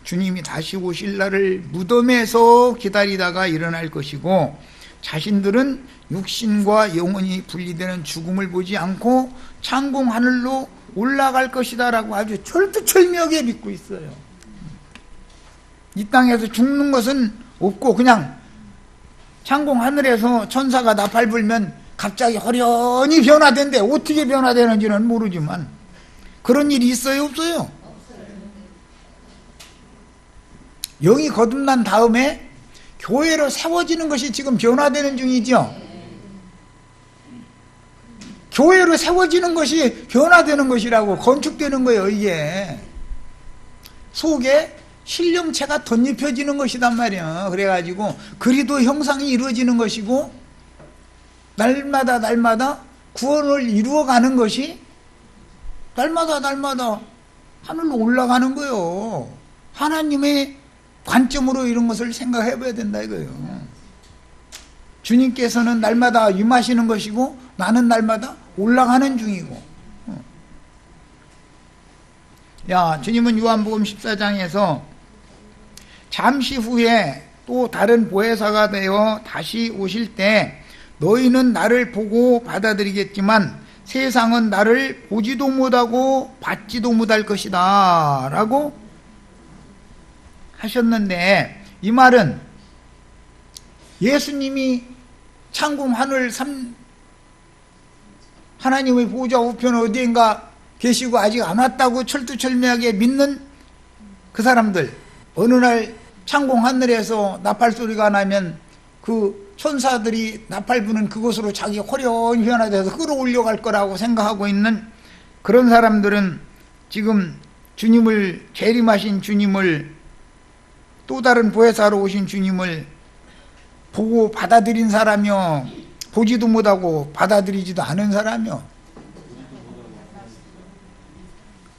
주님이 다시 오실 날을 무덤에서 기다리다가 일어날 것이고, 자신들은 육신과 영혼이 분리되는 죽음을 보지 않고 창공 하늘로 올라갈 것이다 라고 아주 철두철미하게 믿고 있어요. 이 땅에서 죽는 것은 없고 그냥 창공 하늘에서 천사가 나팔 불면 갑자기 허련히 변화된대. 어떻게 변화되는지는 모르지만 그런 일이 있어요, 없어요? 영이 거듭난 다음에 교회로 세워지는 것이 지금 변화되는 중이죠. 교회로 세워지는 것이 변화되는 것이라고, 건축되는 거예요. 이게 속에 신령체가 덧입혀지는 것이단 말이에요. 그래가지고 그리도 형상이 이루어지는 것이고 날마다 날마다 구원을 이루어가는 것이 날마다 날마다 하늘로 올라가는 거예요. 하나님의 관점으로 이런 것을 생각해 봐야 된다 이거예요. 주님께서는 날마다 임하시는 것이고 나는 날마다 올라가는 중이고. 주님은 요한복음 14장에서 잠시 후에 또 다른 보혜사가 되어 다시 오실 때 너희는 나를 보고 받아들이겠지만 세상은 나를 보지도 못하고 받지도 못할 것이다 라고 하셨는데, 이 말은 예수님이 창공 하늘 하나님의 보좌 우편 어디인가 계시고 아직 안 왔다고 철두철미하게 믿는 그 사람들, 어느 날 창공 하늘에서 나팔 소리가 나면 그 천사들이 나팔 부는 그곳으로 자기 호련히 변화돼서 끌어올려갈 거라고 생각하고 있는 그런 사람들은 지금 주님을, 재림하신 주님을, 또 다른 보혜사로 오신 주님을 보고 받아들인 사람이요, 보지도 못하고 받아들이지도 않은 사람이요.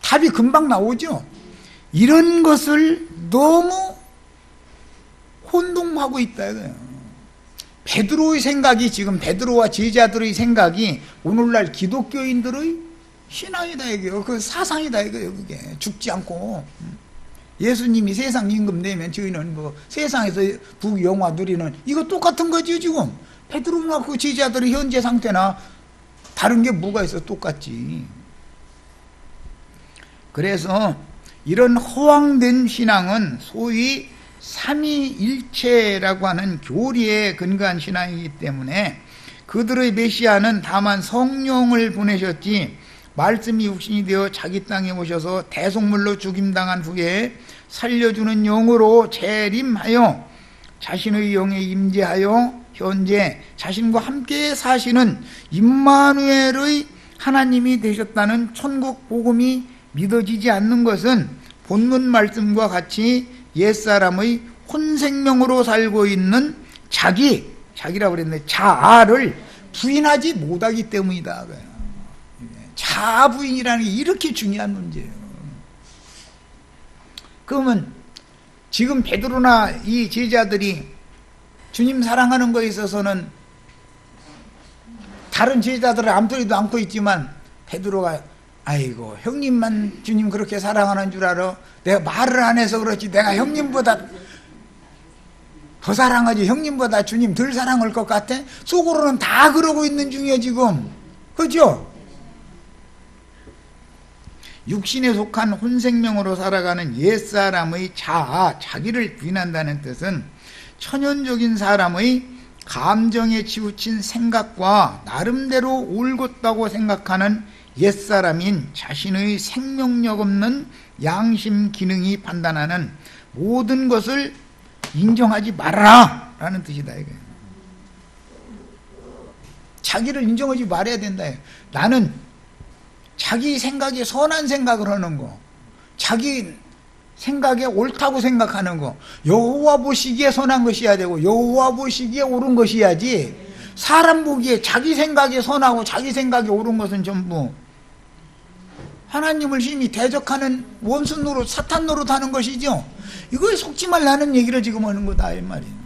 답이 금방 나오죠. 이런 것을 너무 혼동하고 있다 이거예요. 베드로의 생각이, 지금 베드로와 제자들의 생각이 오늘날 기독교인들의 신앙이다 이거예요. 그 사상이다 이거예요. 그게 죽지 않고 예수님이 세상 임금 내면 저희는 뭐 세상에서 부영화 누리는, 이거 똑같은 거지. 지금 베드로나 그 제자들의 현재 상태나 다른 게 뭐가 있어? 똑같지. 그래서 이런 허황된 신앙은 소위 삼위일체라고 하는 교리에 근거한 신앙이기 때문에 그들의 메시아는 다만 성령을 보내셨지 말씀이 육신이 되어 자기 땅에 오셔서 대속물로 죽임당한 후에 살려주는 영으로 재림하여 자신의 영에 임재하여 현재 자신과 함께 사시는 임마누엘의 하나님이 되셨다는 천국 복음이 믿어지지 않는 것은 본문 말씀과 같이 옛사람의 혼생명으로 살고 있는 자기라고 그랬는데 자아를 부인하지 못하기 때문이다. 자아 부인이라는 게 이렇게 중요한 문제예요. 그러면 지금 베드로나 이 제자들이 주님 사랑하는 거에 있어서는 다른 제자들은 암소리도 않고 있지만 베드로가 아이고 형님만 주님 그렇게 사랑하는 줄 알아? 내가 말을 안 해서 그렇지 내가 형님보다 더 사랑하지 형님보다 주님 덜 사랑할 것 같아? 속으로는 다 그러고 있는 중이야 지금. 그죠? 육신에 속한 혼생명으로 살아가는 옛사람의 자기를 부인한다는 뜻은 천연적인 사람의 감정에 치우친 생각과 나름대로 옳곧다고 생각하는 옛사람인 자신의 생명력 없는 양심 기능이 판단하는 모든 것을 인정하지 말아라 라는 뜻이다 이거예요. 자기를 인정하지 말아야 된다. 나는 자기 생각에 선한 생각을 하는 거, 자기 생각에 옳다고 생각하는 거, 여호와 보시기에 선한 것이어야 되고 여호와 보시기에 옳은 것이야지, 사람 보기에 자기 생각에 선하고 자기 생각에 옳은 것은 전부 하나님을 심히 대적하는 원수 노릇, 사탄 노릇하는 것이죠. 이거에 속지 말라는 얘기를 지금 하는 거다 이 말이에요.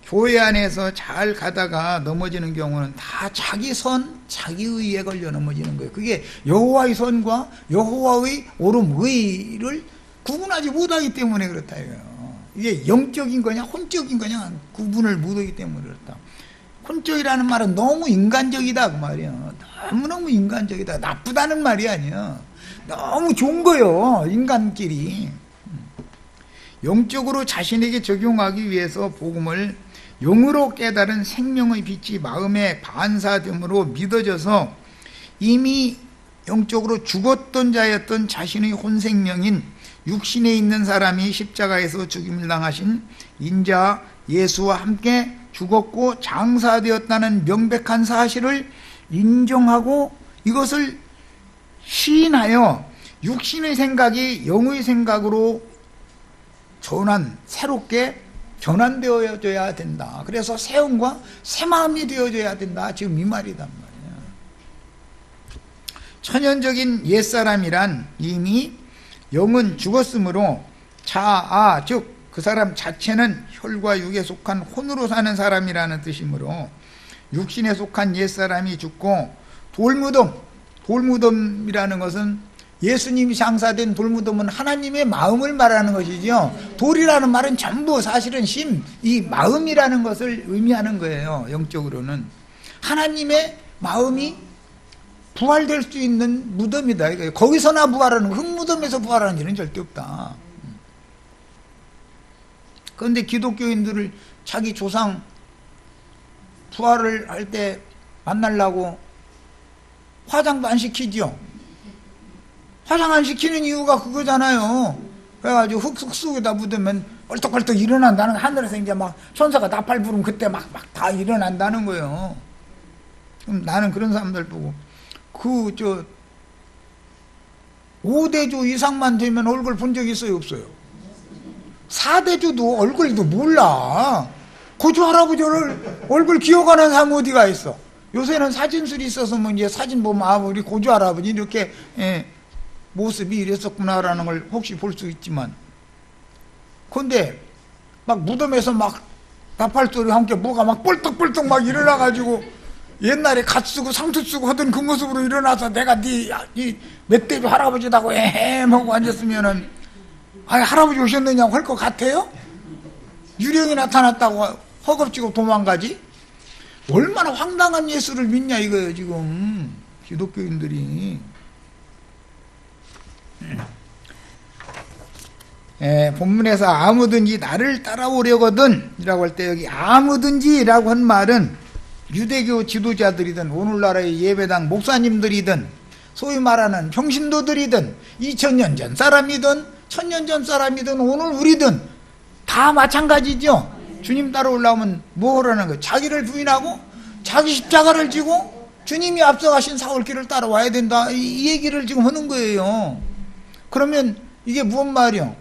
교회 안에서 잘 가다가 넘어지는 경우는 다 자기 선, 자기 의에 걸려 넘어지는 거예요. 그게 여호와의 선과 여호와의 옳음, 의를 구분하지 못하기 때문에 그렇다 이거예요. 이게 영적인 거냐 혼적인 거냐 구분을 못하기 때문에 그렇다. 혼적이라는 말은 너무 인간적이다 그 말이야. 너무너무 인간적이다. 나쁘다는 말이 아니야. 너무 좋은 거요 인간끼리. 영적으로 자신에게 적용하기 위해서 복음을 영으로 깨달은 생명의 빛이 마음에 반사됨으로 믿어져서 이미 영적으로 죽었던 자였던 자신의 혼생명인 육신에 있는 사람이 십자가에서 죽임을 당하신 인자 예수와 함께 죽었고 장사되었다는 명백한 사실을 인정하고 이것을 시인하여 육신의 생각이 영의 생각으로 새롭게 전환되어져야 된다. 그래서 새 영과 새 마음이 되어져야 된다. 지금 이 말이단 말이야. 천연적인 옛사람이란 이미 영은 죽었으므로 자아 즉 그 사람 자체는 혈과 육에 속한 혼으로 사는 사람이라는 뜻이므로 육신에 속한 옛사람이 죽고 돌무덤이라는 것은 예수님이 장사된 돌무덤은 하나님의 마음을 말하는 것이죠. 돌이라는 말은 전부 사실은 이 마음이라는 것을 의미하는 거예요. 영적으로는 하나님의 마음이 부활될 수 있는 무덤이다. 거기서나 부활하는 거, 흙무덤에서 부활하는 일은 절대 없다. 그런데 기독교인들을 자기 조상 부활을 할 때 만나려고 화장도 안 시키죠. 화장 안 시키는 이유가 그거잖아요. 그래가지고 흙 속에다 묻으면 얼떡얼떡 일어난다는, 하늘에서 이제 막 천사가 나팔 부르면 그때 막 다 일어난다는 거예요. 그럼 나는 그런 사람들 보고 5대주 이상만 되면 얼굴 본 적 있어요, 없어요? 4대주도 얼굴도 몰라. 고조 할아버지를 얼굴 기억하는 사람 어디가 있어? 요새는 사진술이 있어서 뭐 이제 사진 보면 우리 고조 할아버지 이렇게 모습이 이랬었구나라는 걸 혹시 볼 수 있지만, 근데 막 무덤에서 막 나팔소리와 함께 뭐가 막 뻘떡뻘떡 막 일어나가지고 옛날에 갓 쓰고 상투 쓰고 하던 그 모습으로 일어나서 내가 네 멧돼지 할아버지다고 하고 앉았으면은 할아버지 오셨느냐고 할 것 같아요? 유령이 나타났다고 허겁지겁 도망가지? 얼마나 황당한 예수를 믿냐 이거예요 지금 기독교인들이. 본문에서 아무든지 나를 따라오려거든 이라고 할 때 여기 아무든지 라고 한 말은 유대교 지도자들이든 오늘날의 예배당 목사님들이든 소위 말하는 평신도들이든 2000년 전 사람이든 1000년 전 사람이든 오늘 우리든 다 마찬가지죠. 주님 따라오려면 뭐 하라는 거예요? 자기를 부인하고 자기 십자가를 지고 주님이 앞서가신 사울길을 따라와야 된다, 이 얘기를 지금 하는 거예요. 그러면 이게 무슨 말이요?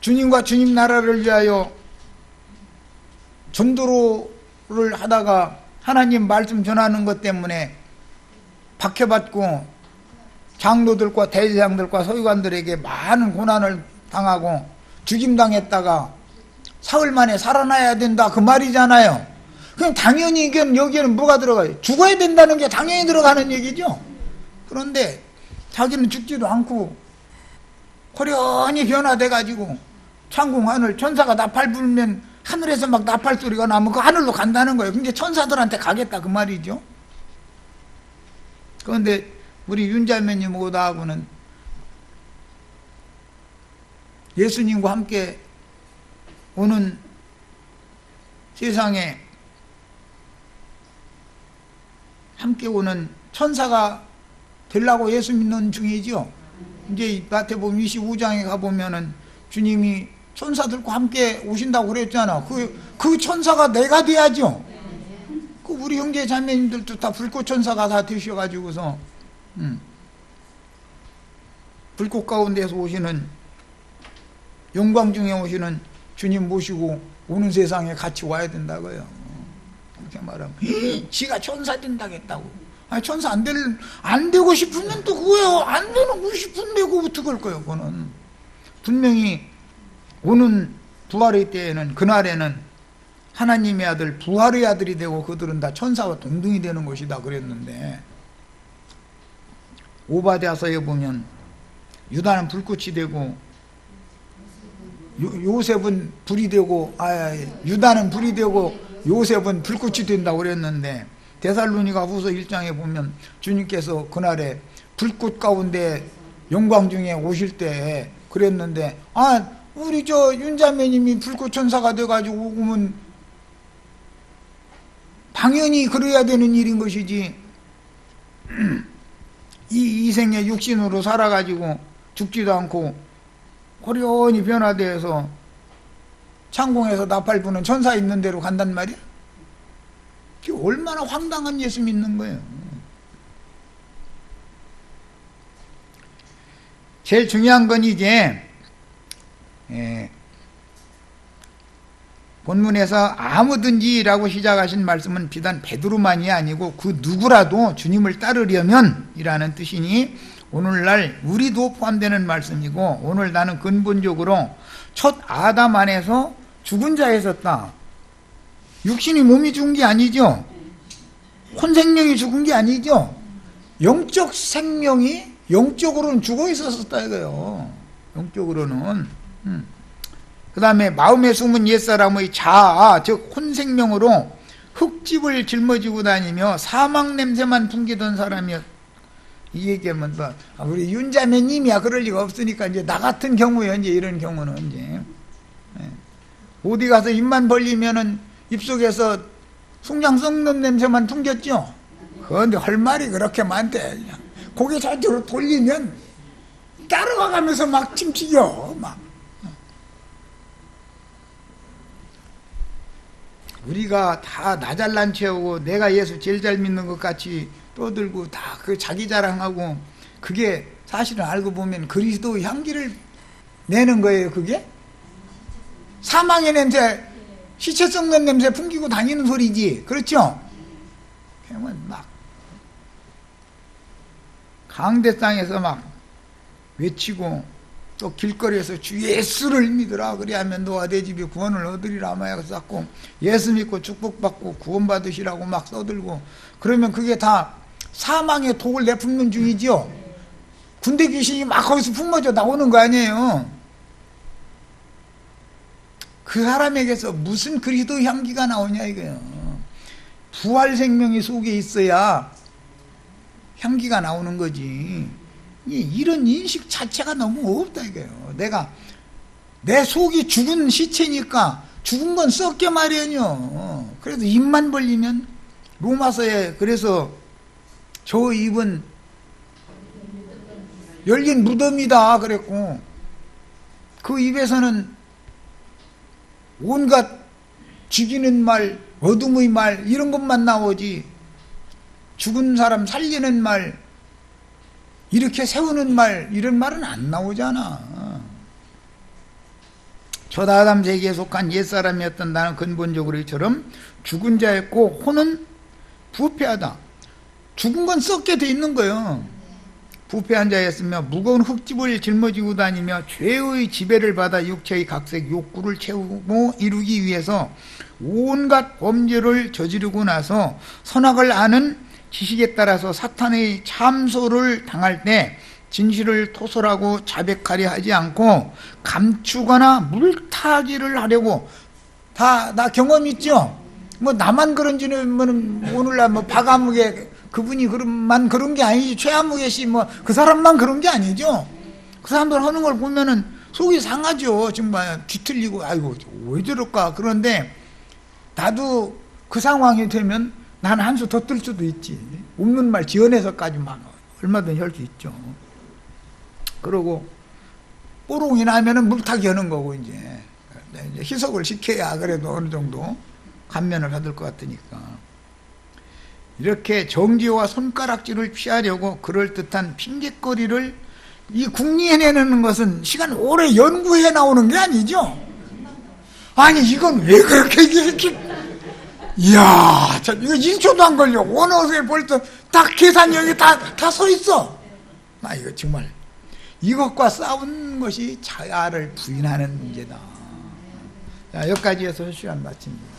주님과 주님 나라를 위하여 전도를 하다가 하나님 말씀 전하는 것 때문에 박해받고 장로들과 대제사장들과 서기관들에게 많은 고난을 당하고 죽임당했다가 사흘 만에 살아나야 된다, 그 말이잖아요. 그럼 당연히 여기에는 뭐가 들어가요? 죽어야 된다는 게 당연히 들어가는 얘기죠. 그런데 자기는 죽지도 않고 호련히 변화돼가지고 창궁 하늘, 천사가 나팔 불면 하늘에서 막 나팔 소리가 나면 그 하늘로 간다는 거예요. 근데 천사들한테 가겠다 그 말이죠. 그런데 우리 윤자매님하고 나하고는 예수님과 함께 오는 세상에 함께 오는 천사가 되려고 예수 믿는 중이죠. 이제 마태복음 25장에 가보면은 주님이 천사들과 함께 오신다고 그랬잖아. 그 천사가 내가 돼야죠. 그 우리 형제 자매님들도 다 불꽃 천사가 다 되셔가지고서 불꽃 가운데서 오시는, 영광 중에 오시는 주님 모시고 오는 세상에 같이 와야 된다고요. 그렇게 말하면 지가 천사 된다겠다고. 아니, 천사 안 되고 싶으면 또 그거예요. 안 되고 싶은데 그거부터 그럴 거예요. 그거는 분명히 오는 부활의 때에는, 그날에는 하나님의 아들, 부활의 아들이 되고 그들은 다 천사와 동등이 되는 것이다 그랬는데, 오바댜서에 보면 유다는 불꽃이 되고 요셉은 불이 되고, 유다는 불이 되고 요셉은 불꽃이 된다고 그랬는데, 데살로니가 후서 1장에 보면 주님께서 그날에 불꽃 가운데 영광 중에 오실 때 그랬는데, 우리 저 윤자매님이 불꽃 천사가 돼가지고 오면 당연히 그래야 되는 일인 것이지, 이 생에 육신으로 살아가지고 죽지도 않고 호련히 변화되어서 창공에서 나팔 부는 천사 있는 대로 간단 말이야. 그게 얼마나 황당한 예수 믿는 거예요. 제일 중요한 건 이게, 본문에서 아무든지라고 시작하신 말씀은 비단 베드로만이 아니고 그 누구라도 주님을 따르려면 이라는 뜻이니, 오늘날 우리도 포함되는 말씀이고, 오늘 나는 근본적으로 첫 아담 안에서 죽은 자에 섰다. 육신이 몸이 죽은 게 아니죠. 혼생명이 죽은 게 아니죠. 영적 생명이 영적으로는 죽어 있었다 이거요. 영적으로는. 그 다음에 마음에 숨은 옛사람의 자아, 즉 혼생명으로 흙집을 짊어지고 다니며 사망 냄새만 풍기던 사람이었. 이 얘기하면 우리 윤자매님이야 그럴 리가 없으니까, 이제 나 같은 경우에 이제 이런 경우는 이제 어디 가서 입만 벌리면은 입속에서 숭냥 썩는 냄새만 풍겼죠. 그런데 할 말이 그렇게 많대. 고개 저쪽으로 돌리면 따라가면서 막 침튀겨 막. 우리가 다 나 잘난 체하고 내가 예수 제일 잘 믿는 것 같이 떠들고 다 그 자기 자랑하고, 그게 사실은 알고 보면 그리스도의 향기를 내는 거예요. 그게 사망의 냄새, 시체 썩는 냄새 풍기고 다니는 소리지. 그렇죠? 그러면 막 강대상에서 막 외치고, 또 길거리에서 주 예수를 믿으라 그리하면 너와 내 집이 구원을 얻으리라 하며 쌓고, 예수 믿고 축복받고 구원받으시라고 막 써들고, 그러면 그게 다 사망의 독을 내뿜는 중이죠. 군대 귀신이 막 거기서 품어져 나오는 거 아니에요. 그 사람에게서 무슨 그리스도 향기가 나오냐 이거예요. 부활 생명이 속에 있어야 향기가 나오는 거지. 이런 인식 자체가 너무 없다 이거예요. 내 속이 죽은 시체니까 죽은 건 썩게 마련이요. 그래도 입만 벌리면, 로마서에 그래서 저 입은 열린 무덤이다 그랬고, 그 입에서는 온갖 죽이는 말, 어둠의 말 이런 것만 나오지, 죽은 사람 살리는 말, 이렇게 세우는 말, 이런 말은 안 나오잖아. 첫 아담 세계에 속한 옛사람이었던 나는 근본적으로 이처럼 죽은 자였고, 혼은 부패하다. 죽은 건 썩게 돼 있는 거예요. 부패한 자였으며 무거운 흙집을 짊어지고 다니며 죄의 지배를 받아 육체의 각색 욕구를 채우고 이루기 위해서 온갖 범죄를 저지르고 나서 선악을 아는 지식에 따라서 사탄의 참소를 당할 때 진실을 토설하고 자백하려 하지 않고 감추거나 물타기를 하려고, 나 경험 있죠? 뭐 나만 그런지는 오늘날 박아무개 그분이 그런 게 아니지, 최아무개 씨 그 사람만 그런 게 아니죠. 그 사람들 하는 걸 보면은 속이 상하죠. 정말 뒤틀리고 아이고 왜 저럴까. 그런데 나도 그 상황이 되면 난 한 수 더 뜰 수도 있지. 없는 말 지어내서까지 막 얼마든지 할 수 있죠. 그러고 뽀롱이 나면은 물타기 하는 거고, 이제 희석을 시켜야 그래도 어느 정도 감면을 받을 것 같으니까. 이렇게 정죄와 손가락질을 피하려고 그럴듯한 핑계거리를 이 궁리해내는 것은 시간 오래 연구해 나오는 게 아니죠. 아니 이건 왜 그렇게 이렇게, 이야 참 이거 1초도 안 걸려. 원어서에 벌써 딱 계산력이 다 서 있어. 이거 정말 이것과 싸운 것이 자아를 부인하는 문제다. 자, 여기까지 해서 시간 마칩니다.